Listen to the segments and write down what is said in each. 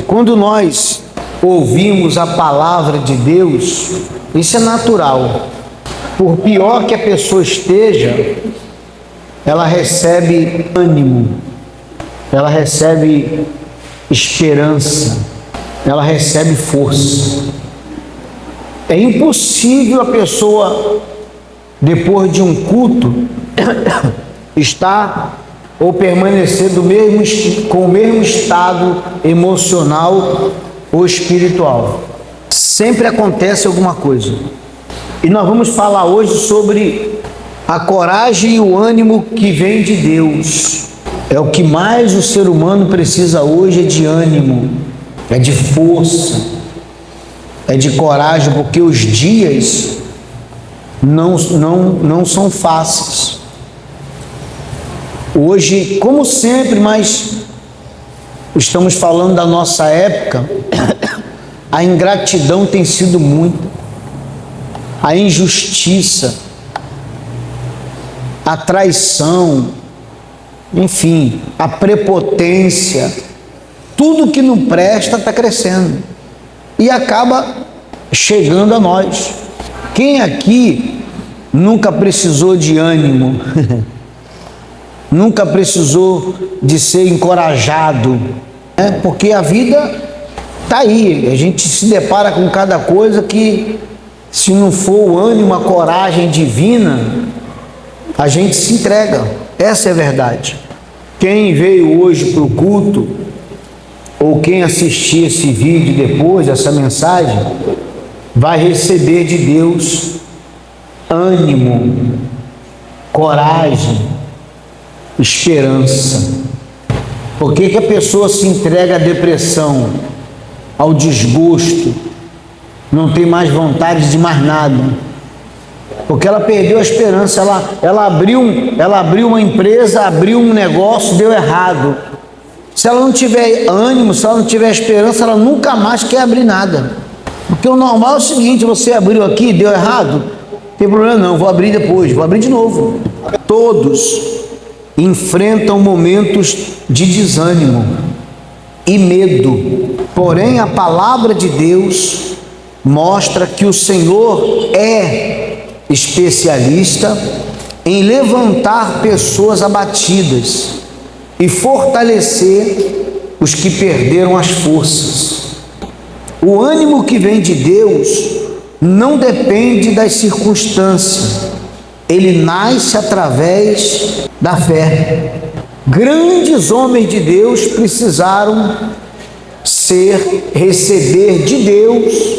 Quando nós ouvimos a palavra de Deus, isso é natural. Por pior que a pessoa esteja, ela recebe ânimo, ela recebe esperança, ela recebe força. É impossível a pessoa, depois de um culto, estar ou permanecer com o mesmo estado emocional ou espiritual. Sempre acontece alguma coisa. E nós vamos falar hoje sobre a coragem e o ânimo que vem de Deus. É o que mais o ser humano precisa hoje, é de ânimo, é de força, é de coragem, porque os dias não são fáceis. Hoje, como sempre, mas estamos falando da nossa época, a ingratidão tem sido muita, a injustiça, a traição, enfim, a prepotência, tudo que não presta está crescendo e acaba chegando a nós. Quem aqui nunca precisou de ânimo? Nunca precisou de ser encorajado, né? Porque a vida está aí, a gente se depara com cada coisa que, se não for o ânimo, a coragem divina, a gente se entrega. Essa é a verdade. Quem veio hoje para o culto, ou quem assistir esse vídeo depois, essa mensagem, vai receber de Deus ânimo, coragem, esperança. Por que a pessoa se entrega à depressão, ao desgosto, não tem mais vontade de mais nada? Porque ela perdeu a esperança. Ela abriu uma empresa, abriu um negócio, deu errado. Se ela não tiver ânimo, se ela não tiver esperança, ela nunca mais quer abrir nada. Porque o normal é o seguinte: você abriu aqui, deu errado, não tem problema não, vou abrir depois, vou abrir de novo. Todos enfrentam momentos de desânimo e medo. Porém, a palavra de Deus mostra que o Senhor é especialista em levantar pessoas abatidas e fortalecer os que perderam as forças. O ânimo que vem de Deus não depende das circunstâncias, ele nasce através da fé. Grandes homens de Deus precisaram receber de Deus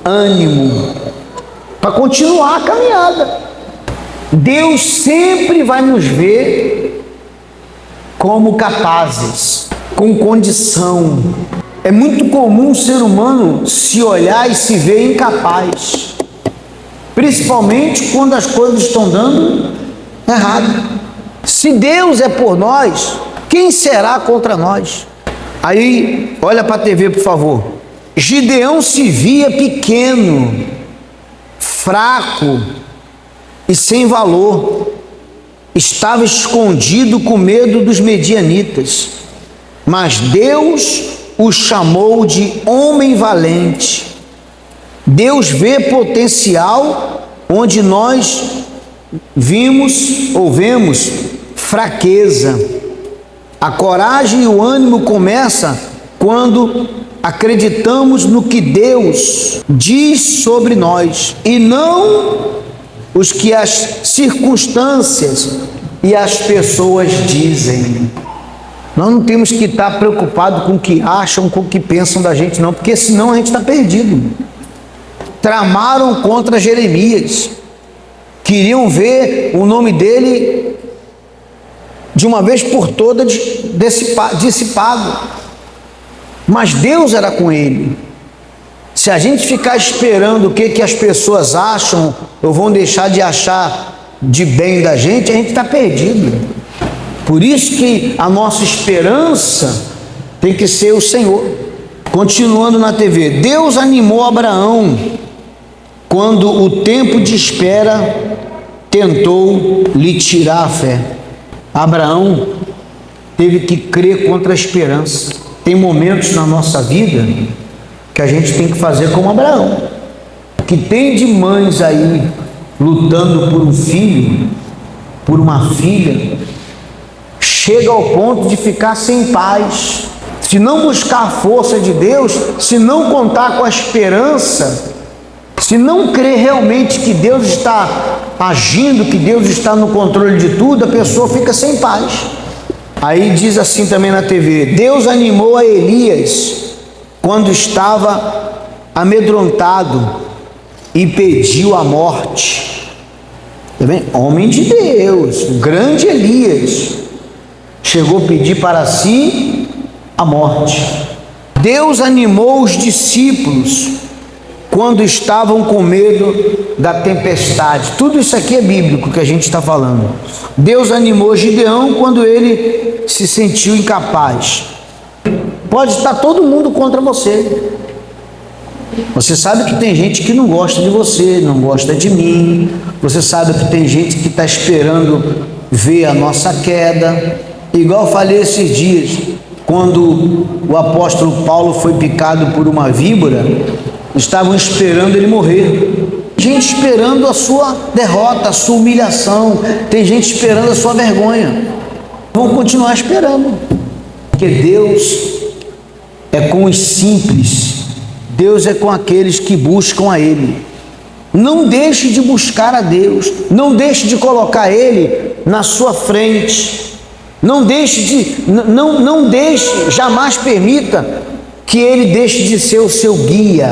ânimo para continuar a caminhada. Deus sempre vai nos ver como capazes, com condição. É muito comum o ser humano se olhar e se ver incapaz, principalmente quando as coisas estão dando errado. Se Deus é por nós, quem será contra nós? Aí, olha para a TV, por favor. Gideão se via pequeno, fraco e sem valor. Estava escondido com medo dos medianitas. Mas Deus o chamou de homem valente. Deus vê potencial onde nós vemos fraqueza. A coragem e o ânimo começa quando acreditamos no que Deus diz sobre nós e não os que as circunstâncias e as pessoas dizem. Nós não temos que estar preocupados com o que acham, com o que pensam da gente, não, porque senão a gente está perdido. Tramaram contra Jeremias, queriam ver o nome dele de uma vez por todas dissipado, mas Deus era com ele. Se a gente ficar esperando o que as pessoas acham ou vão deixar de achar de bem da gente, a gente está perdido. Por isso que a nossa esperança tem que ser o Senhor. Continuando na TV, Deus animou Abraão quando o tempo de espera tentou lhe tirar a fé. Abraão teve que crer contra a esperança. Tem momentos na nossa vida que a gente tem que fazer como Abraão, que tem de mães aí lutando por um filho, por uma filha, chega ao ponto de ficar sem paz. Se não buscar a força de Deus, se não contar com a esperança, se não crer realmente que Deus está agindo, que Deus está no controle de tudo, a pessoa fica sem paz. Aí diz assim também na TV: Deus animou a Elias quando estava amedrontado e pediu a morte. Tá vendo? Homem de Deus, o grande Elias, chegou a pedir para si a morte. Deus animou os discípulos quando estavam com medo da tempestade. Tudo isso aqui é bíblico que a gente está falando. Deus animou Gideão quando ele se sentiu incapaz. Pode estar todo mundo contra você. Você sabe que tem gente que não gosta de você, não gosta de mim. Você sabe que tem gente que está esperando ver a nossa queda. Igual eu falei esses dias, quando o apóstolo Paulo foi picado por uma víbora, estavam esperando ele morrer. Gente esperando a sua derrota, a sua humilhação. Tem gente esperando a sua vergonha. Vão continuar esperando. Porque Deus é com os simples. Deus é com aqueles que buscam a Ele. Não deixe de buscar a Deus. Não deixe de colocar Ele na sua frente. Não deixe, jamais permita que Ele deixe de ser o seu guia.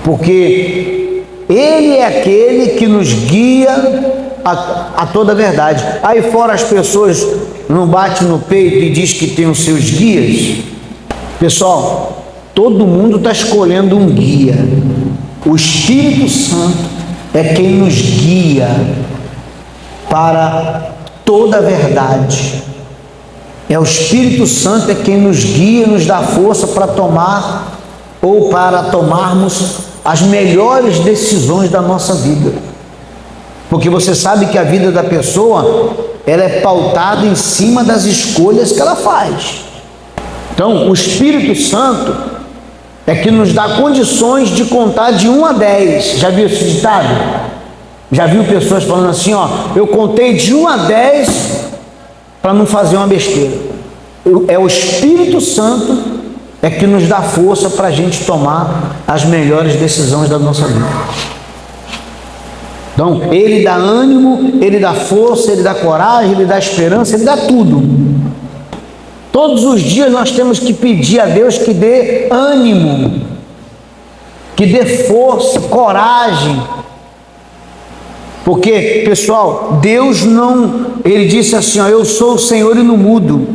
Porque Ele é aquele que nos guia a toda a verdade. Aí fora as pessoas não batem no peito e diz que tem os seus guias. Pessoal, todo mundo está escolhendo um guia. O Espírito Santo é quem nos guia para toda a verdade. É o Espírito Santo é quem nos guia, nos dá força para tomar ou para tomarmos as melhores decisões da nossa vida. Porque você sabe que a vida da pessoa, ela é pautada em cima das escolhas que ela faz. Então, o Espírito Santo é que nos dá condições de contar de 1 a 10. Já viu esse ditado? Já viu pessoas falando assim, ó, eu contei de 1 a 10 para não fazer uma besteira. É o Espírito Santo é que nos dá força para a gente tomar as melhores decisões da nossa vida. Então, Ele dá ânimo, Ele dá força, Ele dá coragem, Ele dá esperança, Ele dá tudo. Todos os dias nós temos que pedir a Deus que dê ânimo, que dê força, coragem. Porque, pessoal, Deus não... Ele disse assim, ó, eu sou o Senhor e não mudo.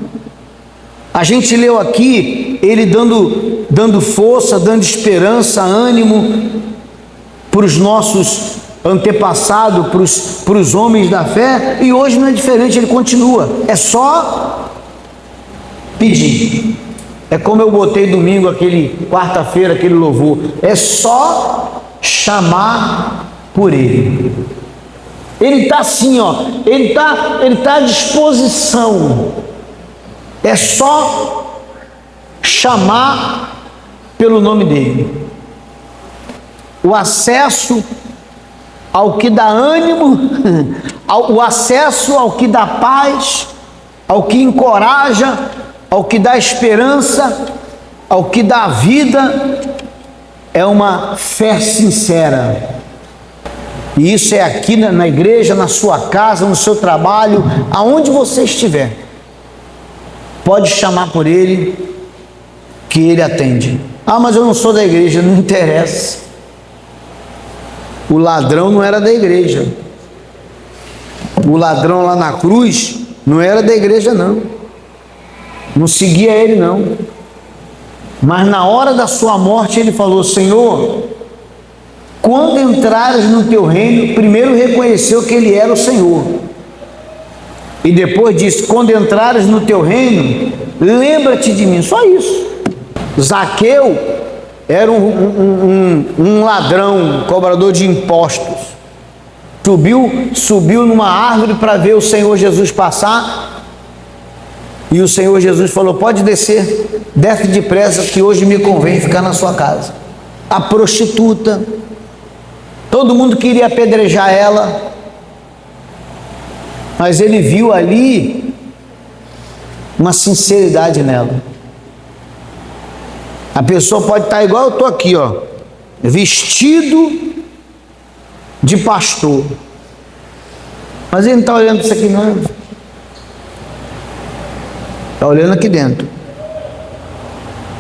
A gente leu aqui, Ele dando força, dando esperança, ânimo para os nossos antepassados, para os homens da fé, e hoje não é diferente, Ele continua. É só pedir. É como eu botei domingo, quarta-feira, aquele louvor. É só chamar por Ele. Ele está assim, ó. Ele tá à disposição. É só chamar pelo nome dele. O acesso ao que dá ânimo, o acesso ao que dá paz, ao que encoraja, ao que dá esperança, ao que dá vida, é uma fé sincera. E isso é aqui na igreja, na sua casa, no seu trabalho, aonde você estiver. Pode chamar por Ele, que Ele atende. Ah, mas eu não sou da igreja, não interessa. O ladrão não era da igreja. O ladrão lá na cruz não era da igreja, não. Não seguia ele, não. Mas na hora da sua morte ele falou, Senhor, quando entrares no teu reino, primeiro reconheceu que ele era o Senhor. E depois disse, quando entrares no teu reino, lembra-te de mim. Só isso. Zaqueu era um ladrão, cobrador de impostos. Subiu numa árvore para ver o Senhor Jesus passar. E o Senhor Jesus falou, pode descer. desce depressa que hoje me convém ficar na sua casa. A prostituta, todo mundo queria apedrejar ela, mas ele viu ali uma sinceridade nela. A pessoa pode estar igual eu estou aqui, ó, vestido de pastor, mas ele não está olhando isso aqui não, está olhando aqui dentro.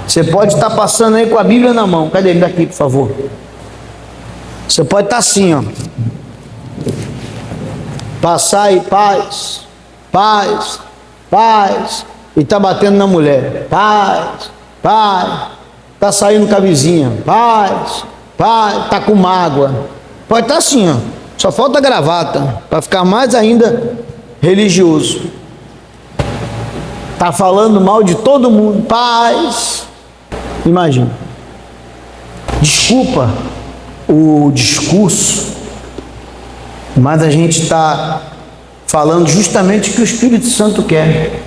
Você pode estar passando aí com a Bíblia na mão, cadê ele daqui, por favor? Você pode estar assim, ó, passar aí, paz, paz, paz, e está batendo na mulher, paz, paz, está saindo com a vizinha, paz, paz, está com mágoa, pode estar assim, ó, só falta gravata, para ficar mais ainda religioso, está falando mal de todo mundo, paz, imagina, desculpa o discurso, mas a gente está falando justamente o que o Espírito Santo quer,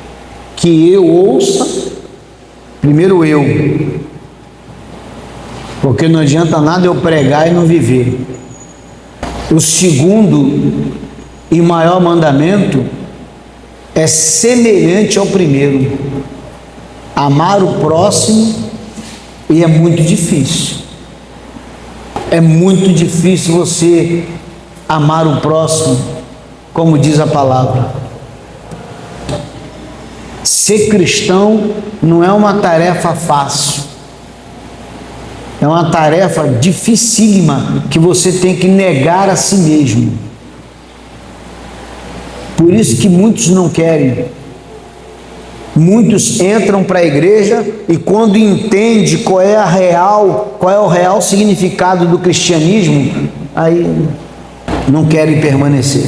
que eu ouça, primeiro eu, porque não adianta nada eu pregar e não viver. O segundo e maior mandamento é semelhante ao primeiro, amar o próximo, e é muito difícil. É muito difícil você amar o próximo, como diz a palavra. Ser cristão não é uma tarefa fácil. É uma tarefa dificílima que você tem que negar a si mesmo. Por isso que muitos não querem. Muitos entram para a igreja e quando entende qual é o real significado do cristianismo, aí não querem permanecer.